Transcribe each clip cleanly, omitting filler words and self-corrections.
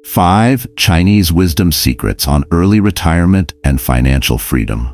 5 Chinese wisdom secrets on early retirement and financial freedom.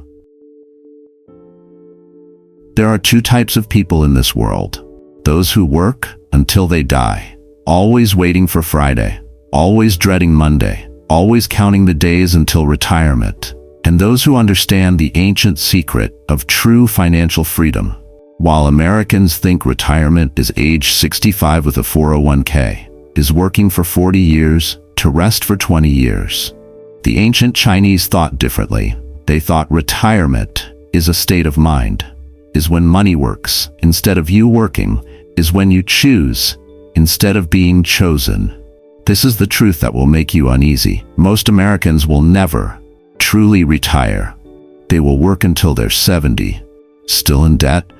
There are two types of people in this world. Those who work until they die, always waiting for Friday, always dreading Monday, always counting the days until retirement, and those who understand the ancient secret of true financial freedom. While Americans think retirement is age 65 with a 401k, is working for 40 years to rest for 20 years. The ancient Chinese thought differently. They thought retirement is a state of mind, is when money works instead of you working, is when you choose instead of being chosen. This is the truth that will make you uneasy. Most Americans will never truly retire. They will work until they're 70, still in debt,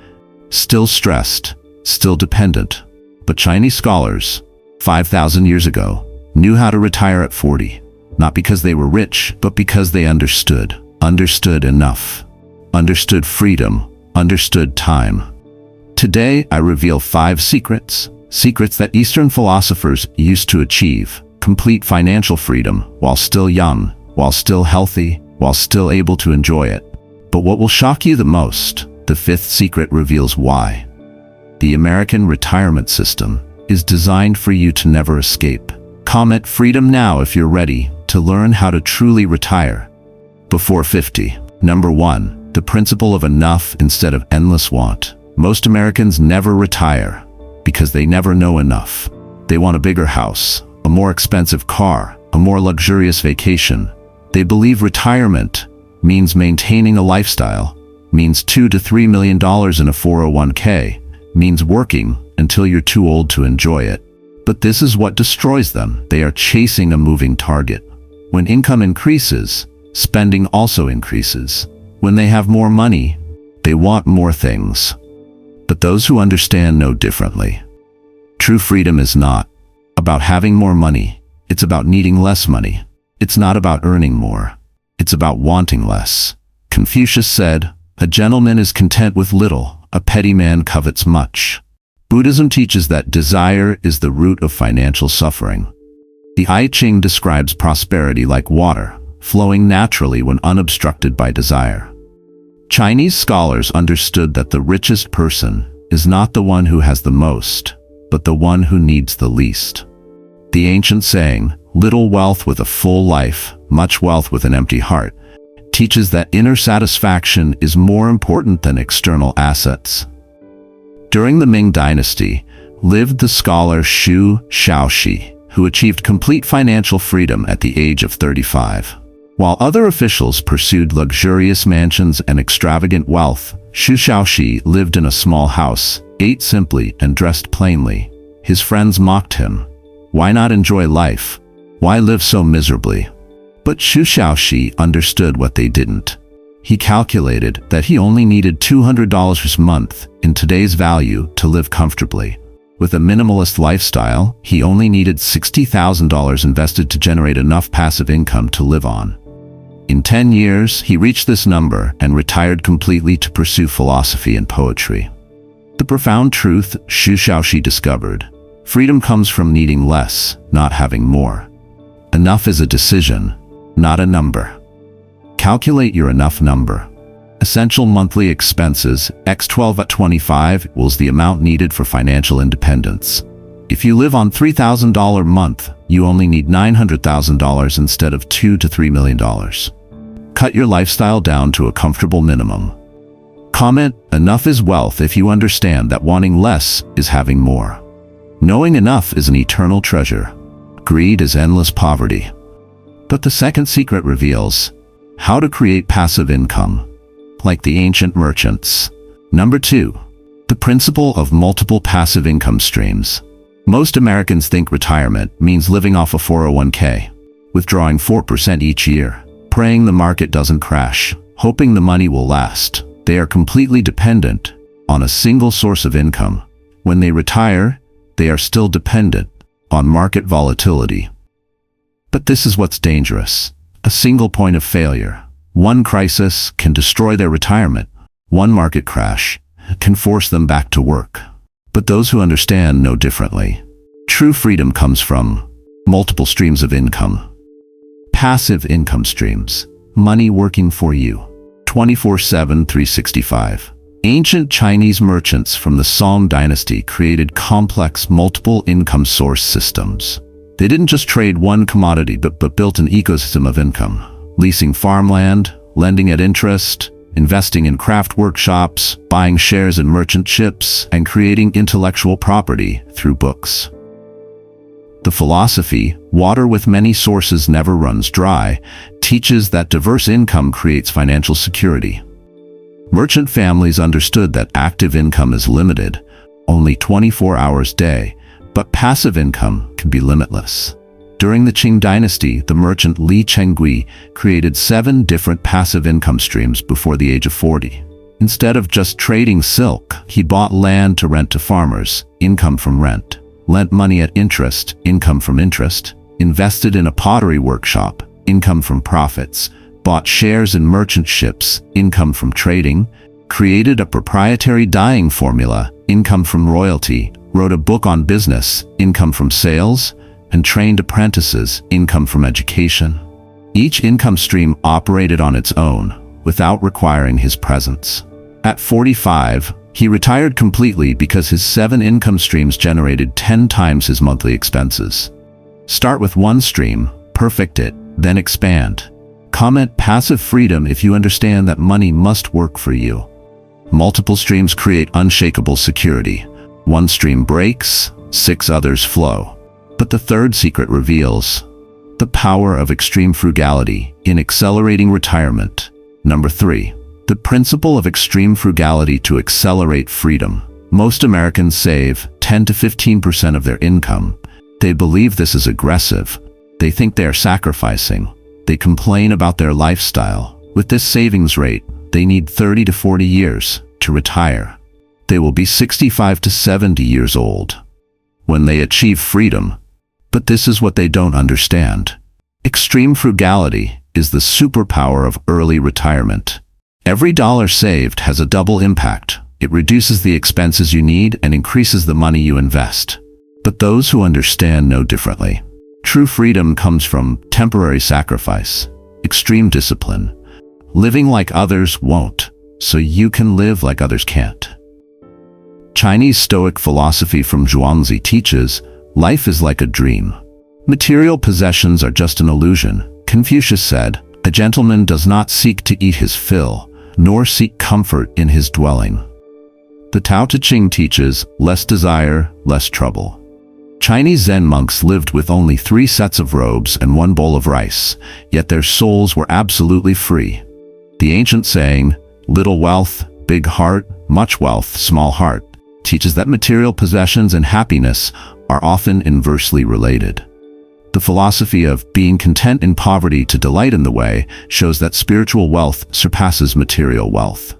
still stressed, still dependent. But Chinese scholars, 5,000 years ago, knew how to retire at 40, not because they were rich, but because they understood enough, understood freedom, understood time. Today, I reveal 5 secrets that Eastern philosophers used to achieve complete financial freedom while still young, while still healthy, while still able to enjoy it. But what will shock you the most, the 5th secret reveals why. The American retirement system is designed for you to never escape. Comment freedom now if you're ready to learn how to truly retire before 50. Number 1, the principle of enough instead of endless want. Most Americans never retire because they never know enough. They want a bigger house, a more expensive car, a more luxurious vacation. They believe retirement means maintaining a lifestyle, means $2 to $3 million in a 401k, means working until you're too old to enjoy it. But this is what destroys them. They are chasing a moving target. When income increases, spending also increases. When they have more money, they want more things. But those who understand know differently. True freedom is not about having more money. It's about needing less money. It's not about earning more. It's about wanting less. Confucius said, "A gentleman is content with little, a petty man covets much." Buddhism teaches that desire is the root of financial suffering. The I Ching describes prosperity like water, flowing naturally when unobstructed by desire. Chinese scholars understood that the richest person is not the one who has the most, but the one who needs the least. The ancient saying, "Little wealth with a full life, much wealth with an empty heart," teaches that inner satisfaction is more important than external assets. During the Ming Dynasty, lived the scholar Xu Shaoxi, who achieved complete financial freedom at the age of 35. While other officials pursued luxurious mansions and extravagant wealth, Xu Shaoxi lived in a small house, ate simply, and dressed plainly. His friends mocked him. Why not enjoy life? Why live so miserably? But Xu Shaoxi understood what they didn't. He calculated that he only needed $200 a month in today's value to live comfortably. With a minimalist lifestyle, he only needed $60,000 invested to generate enough passive income to live on. In 10 years, he reached this number and retired completely to pursue philosophy and poetry. The profound truth Xu Shaoxi discovered: freedom comes from needing less, not having more. Enough is a decision, not a number. Calculate your enough number. Essential monthly expenses, x 12 at 25, equals the amount needed for financial independence. If you live on $3,000 a month, you only need $900,000 instead of $2 to $3 million. Cut your lifestyle down to a comfortable minimum. Comment, enough is wealth if you understand that wanting less is having more. Knowing enough is an eternal treasure. Greed is endless poverty. But the second secret reveals how to create passive income, like the ancient merchants. Number 2, the principle of multiple passive income streams. Most Americans think retirement means living off a 401k, withdrawing 4% each year, praying the market doesn't crash, hoping the money will last. They are completely dependent on a single source of income. When they retire, they are still dependent on market volatility. But this is what's dangerous. A single point of failure, one crisis, can destroy their retirement. One market crash can force them back to work. But those who understand know differently. True freedom comes from Multiple streams of income. Passive income streams. Money working for you. 24/7, 365. Ancient Chinese merchants from the Song dynasty created complex multiple income source systems. They didn't just trade one commodity, but built an ecosystem of income. Leasing farmland, lending at interest, investing in craft workshops, buying shares in merchant ships, and creating intellectual property through books. The philosophy, water with many sources never runs dry, teaches that diverse income creates financial security. Merchant families understood that active income is limited, only 24 hours a day, but passive income can be limitless. During the Qing dynasty, the merchant Li Chengui created 7 different passive income streams before the age of 40. Instead of just trading silk, he bought land to rent to farmers, income from rent, lent money at interest, income from interest, invested in a pottery workshop, income from profits, bought shares in merchant ships, income from trading, created a proprietary dyeing formula, income from royalty, wrote a book on business, income from sales, and trained apprentices, income from education. Each income stream operated on its own, without requiring his presence. At 45, he retired completely because his 7 income streams generated 10 times his monthly expenses. Start with one stream, perfect it, then expand. Comment passive freedom if you understand that money must work for you. Multiple streams create unshakable security. One stream breaks, 6 others flow. But the third secret reveals the power of extreme frugality in accelerating retirement. Number 3. The principle of extreme frugality to accelerate freedom. Most Americans save 10 to 15% of their income. They believe this is aggressive. They think they are sacrificing. They complain about their lifestyle. With this savings rate, they need 30 to 40 years to retire. They will be 65 to 70 years old when they achieve freedom. But this is what they don't understand. Extreme frugality is the superpower of early retirement. Every dollar saved has a double impact. It reduces the expenses you need and increases the money you invest. But those who understand know differently. True freedom comes from temporary sacrifice, extreme discipline, living like others won't, so you can live like others can't. Chinese Stoic philosophy from Zhuangzi teaches, life is like a dream. Material possessions are just an illusion. Confucius said, a gentleman does not seek to eat his fill, nor seek comfort in his dwelling. The Tao Te Ching teaches, less desire, less trouble. Chinese Zen monks lived with only 3 sets of robes and 1 bowl of rice, yet their souls were absolutely free. The ancient saying, little wealth, big heart, much wealth, small heart, teaches that material possessions and happiness are often inversely related. The philosophy of being content in poverty to delight in the way shows that spiritual wealth surpasses material wealth.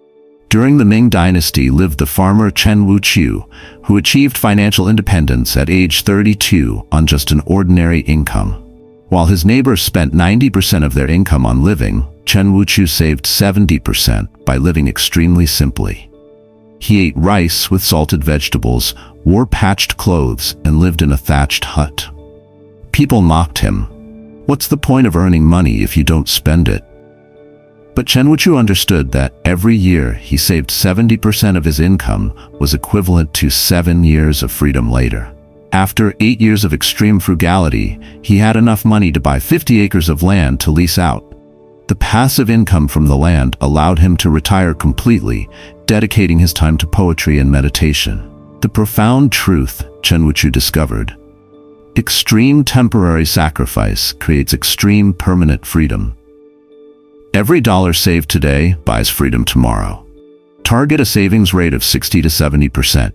During the Ming Dynasty lived the farmer Chen Wuqiu, who achieved financial independence at age 32 on just an ordinary income. While his neighbors spent 90% of their income on living, Chen Wuqiu saved 70% by living extremely simply. He ate rice with salted vegetables, wore patched clothes, and lived in a thatched hut. People mocked him. What's the point of earning money if you don't spend it? But Chen Wuqiu understood that every year he saved 70% of his income was equivalent to 7 years of freedom later. After 8 years of extreme frugality, he had enough money to buy 50 acres of land to lease out. The passive income from the land allowed him to retire completely, dedicating his time to poetry and meditation. The profound truth Chen Wuqiu discovered: extreme temporary sacrifice creates extreme permanent freedom. Every dollar saved today buys freedom tomorrow. Target a savings rate of 60 to 70%.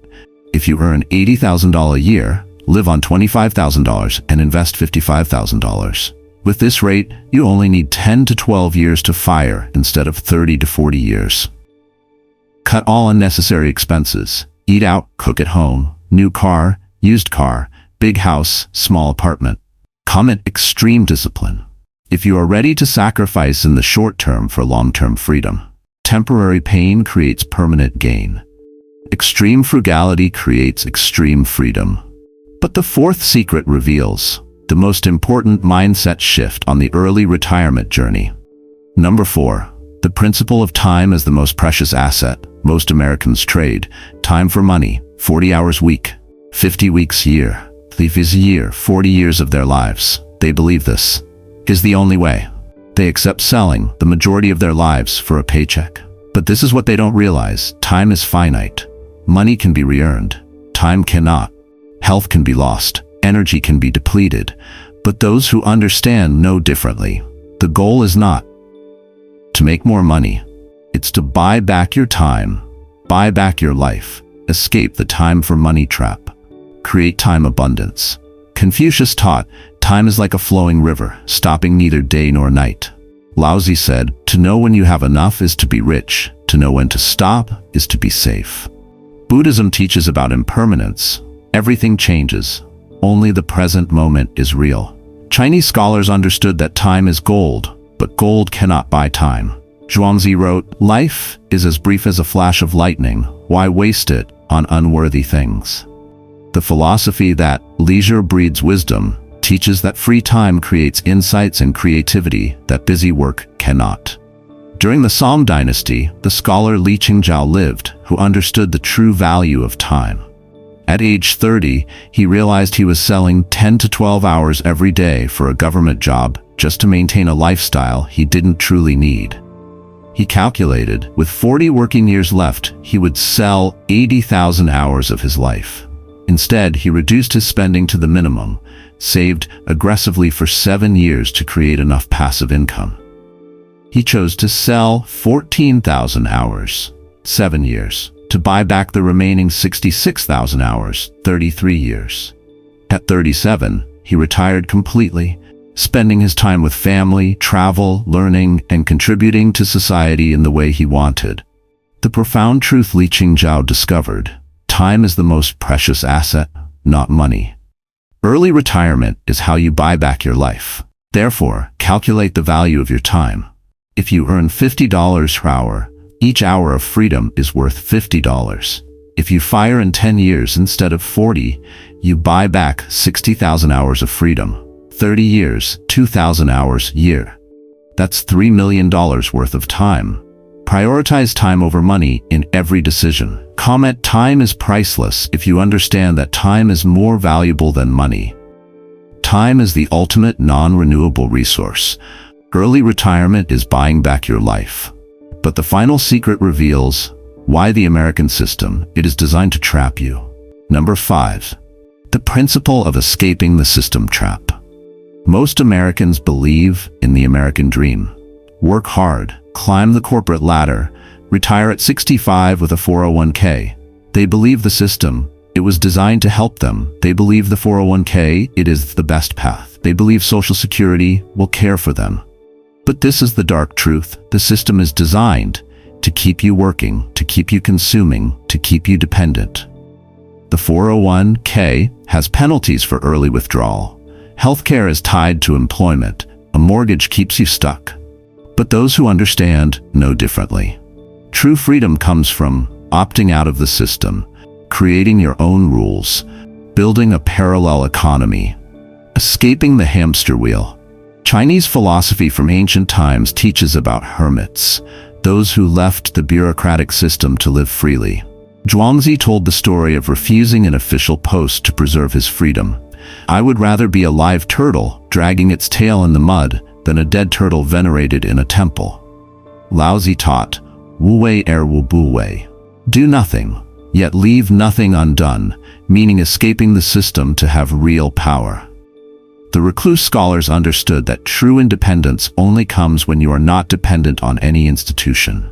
If you earn $80,000 a year, live on $25,000 and invest $55,000. With this rate, you only need 10 to 12 years to FIRE instead of 30 to 40 years. Cut all unnecessary expenses. Eat out, cook at home, new car, used car, big house, small apartment. Comment extreme discipline. If you are ready to sacrifice in the short term for long-term freedom, temporary pain creates permanent gain. Extreme frugality creates extreme freedom. But the 4th secret reveals the most important mindset shift on the early retirement journey. Number 4. The principle of time as the most precious asset. Most Americans trade time for money, 40 hours a week, 50 weeks a year, 40 years of their lives. They believe this is the only way. They accept selling the majority of their lives for a paycheck. But this is what they don't realize. Time is finite. Money can be re-earned. Time cannot. Health can be lost. Energy can be depleted. But those who understand know differently. The goal is not to make more money. It's to buy back your time, buy back your life, escape the time for money trap, create time abundance. Confucius taught, time is like a flowing river, stopping neither day nor night. Laozi said, to know when you have enough is to be rich, to know when to stop is to be safe. Buddhism teaches about impermanence. Everything changes. Only the present moment is real. Chinese scholars understood that time is gold, but gold cannot buy time. Zhuangzi wrote, life is as brief as a flash of lightning. Why waste it on unworthy things? The philosophy that leisure breeds wisdom teaches that free time creates insights and creativity that busy work cannot. During the Song dynasty, the scholar Li Qingzhao lived, who understood the true value of time. At age 30, he realized he was selling 10 to 12 hours every day for a government job just to maintain a lifestyle he didn't truly need. He calculated, with 40 working years left, he would sell 80,000 hours of his life. Instead, he reduced his spending to the minimum, saved aggressively for 7 years to create enough passive income. He chose to sell 14,000 hours, 7 years, to buy back the remaining 66,000 hours, 33 years. At 37, he retired completely, spending his time with family, travel, learning, and contributing to society in the way he wanted. The profound truth Li Qingzhao discovered: time is the most precious asset, not money. Early retirement is how you buy back your life. Therefore, calculate the value of your time. If you earn $50 per hour, each hour of freedom is worth $50. If you fire in 10 years instead of 40, you buy back 60,000 hours of freedom. 30 years, 2,000 hours a year. That's $3 million worth of time. Prioritize time over money in every decision. Comment, time is priceless if you understand that time is more valuable than money. Time is the ultimate non-renewable resource. Early retirement is buying back your life. But the final secret reveals why the American system, it is designed to trap you. Number 5. The principle of escaping the system trap. Most Americans believe in the American dream. Work hard, climb the corporate ladder, retire at 65 with a 401k. They believe the system, it was designed to help them. They believe the 401k, it is the best path. They believe Social Security will care for them. But this is the dark truth. The system is designed to keep you working, to keep you consuming, to keep you dependent. The 401k has penalties for early withdrawal. Healthcare is tied to employment. A mortgage keeps you stuck. But those who understand know differently. True freedom comes from opting out of the system, creating your own rules, building a parallel economy, escaping the hamster wheel. Chinese philosophy from ancient times teaches about hermits, those who left the bureaucratic system to live freely. Zhuangzi told the story of refusing an official post to preserve his freedom. I would rather be a live turtle dragging its tail in the mud than a dead turtle venerated in a temple. Laozi taught, Wu wei wu bu wei. Do nothing, yet leave nothing undone, meaning escaping the system to have real power. The recluse scholars understood that true independence only comes when you are not dependent on any institution.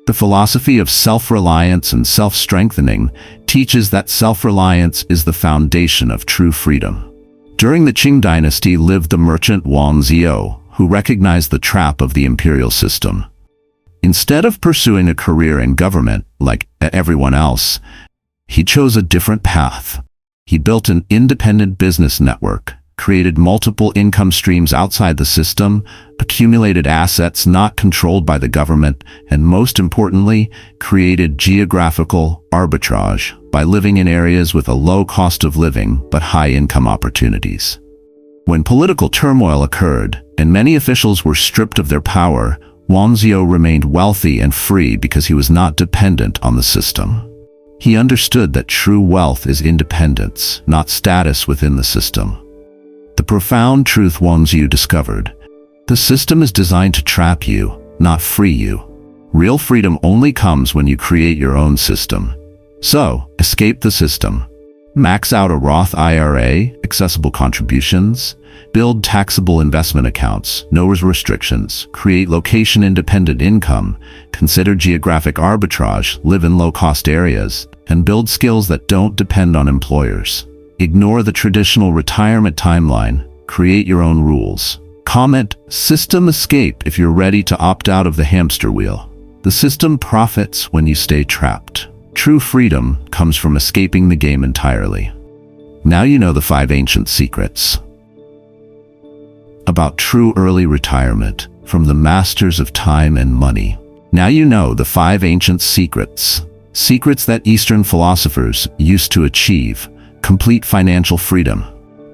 The philosophy of self-reliance and self-strengthening teaches that self-reliance is the foundation of true freedom. During the Qing dynasty lived the merchant Wang Zhou, who recognized the trap of the imperial system. Instead of pursuing a career in government like everyone else, he chose a different path. He built an independent business network, created multiple income streams outside the system, accumulated assets not controlled by the government, and most importantly, created geographical arbitrage by living in areas with a low cost of living but high income opportunities. When political turmoil occurred, and many officials were stripped of their power, Wanzhou remained wealthy and free because he was not dependent on the system. He understood that true wealth is independence, not status within the system. The profound truth Wanzhou discovered: the system is designed to trap you, not free you. Real freedom only comes when you create your own system. So, escape the system. Max out a Roth IRA, accessible contributions, build taxable investment accounts, no restrictions, create location-independent income, consider geographic arbitrage, live in low-cost areas, and build skills that don't depend on employers. Ignore the traditional retirement timeline, create your own rules. Comment, "System escape" if you're ready to opt out of the hamster wheel. The system profits when you stay trapped. True freedom comes from escaping the game entirely. Now you know the 5 ancient secrets about true early retirement from the masters of time and money. Now you know the 5 ancient secrets. Secrets that Eastern philosophers used to achieve complete financial freedom.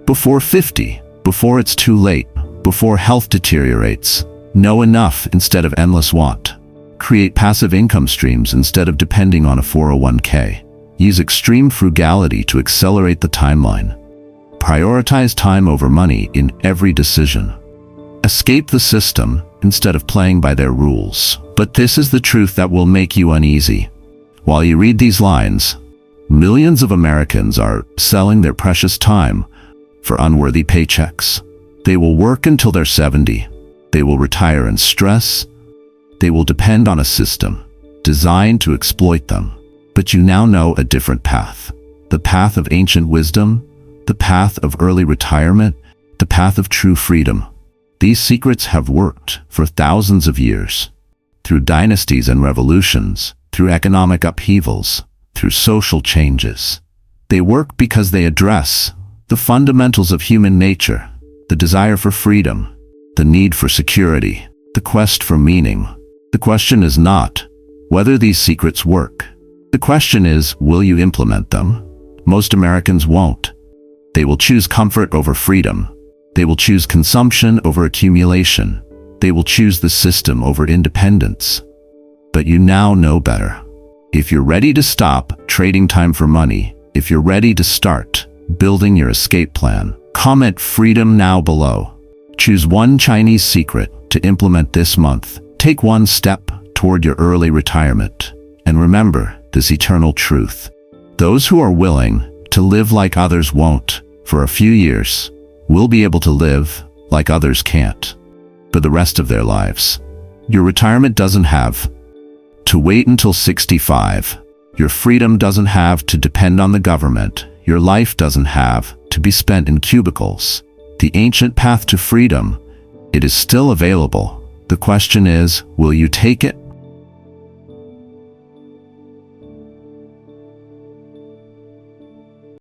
Before 50, before it's too late, before health deteriorates. Know enough instead of endless want. Create passive income streams instead of depending on a 401k. Use extreme frugality to accelerate the timeline. Prioritize time over money in every decision. Escape the system instead of playing by their rules. But this is the truth that will make you uneasy. While you read these lines, millions of Americans are selling their precious time for unworthy paychecks. They will work until they're 70. They will retire in stress. They will depend on a system designed to exploit them. But you now know a different path. The path of ancient wisdom, the path of early retirement, the path of true freedom. These secrets have worked for thousands of years. Through dynasties and revolutions, through economic upheavals, through social changes. They work because they address the fundamentals of human nature, the desire for freedom, the need for security, the quest for meaning. The question is not whether these secrets work. The question is, will you implement them? Most Americans won't. They will choose comfort over freedom. They will choose consumption over accumulation. They will choose the system over independence. But you now know better. If you're ready to stop trading time for money, if you're ready to start building your escape plan, comment "freedom" now below. Choose one Chinese secret to implement this month. Take one step toward your early retirement. And remember this eternal truth. Those who are willing to live like others won't, for a few years, will be able to live like others can't, for the rest of their lives. Your retirement doesn't have to wait until 65. Your freedom doesn't have to depend on the government. Your life doesn't have to be spent in cubicles. The ancient path to freedom, it is still available. The question is, will you take it?